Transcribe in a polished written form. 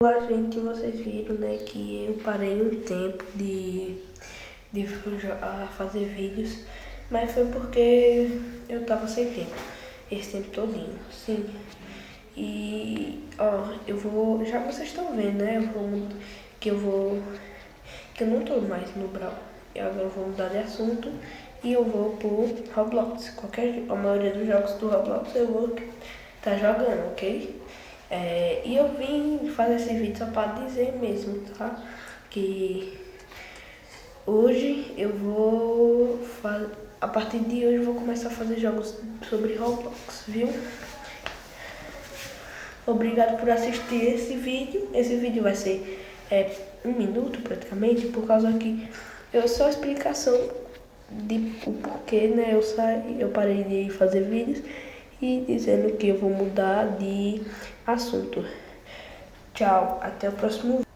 Olá, gente, vocês viram, né, que eu parei um tempo de fazer vídeos, mas foi porque eu tava sem tempo, esse tempo todinho, sim. E, ó, já vocês estão vendo, né, que eu não tô mais no Brawl. Agora eu vou mudar de assunto e eu vou pro Roblox. A maioria dos jogos do Roblox eu vou estar jogando, ok? E eu vim fazer esse vídeo só para dizer mesmo, tá? Que hoje a partir de hoje eu vou começar a fazer jogos sobre Roblox, viu? Obrigado por assistir esse vídeo. Esse vídeo vai ser 1 minuto praticamente, por causa que só a explicação de o porquê, né? Eu parei de fazer vídeos e dizendo que eu vou mudar de assunto. Tchau, até o próximo vídeo.